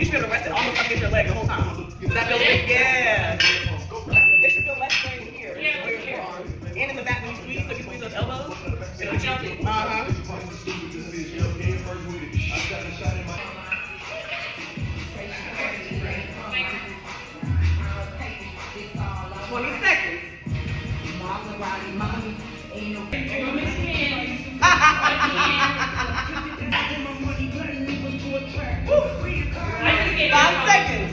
You should feel the rest of almost against your leg the whole time. Does that feel good? Yeah. It should feel less strain here. Yeah. And in the back when you squeeze, so you squeeze those elbows. Uh-huh. 20 seconds. Five seconds.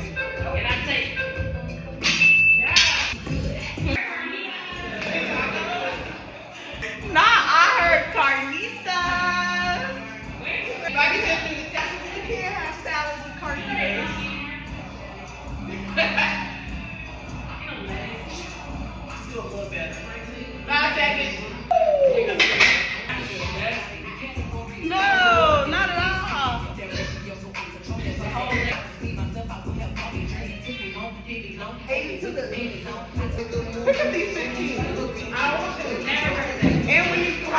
Nah, I heard carnitas. Right here through the Texas, you can't have salads with carnitas. Do a little bit. 5 seconds. No, not at all. Look at these 15. And when you fly,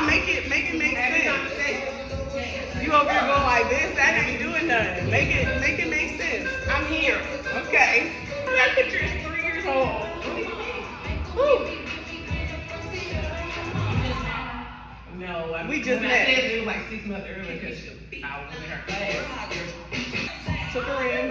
make it make sense. You over here going like this, that ain't doing nothing. Make it make sense. I'm here. Okay. That picture is 3 years old. Woo. No, we just met. I said it was like 6 months earlier because I was in her class. Took her in.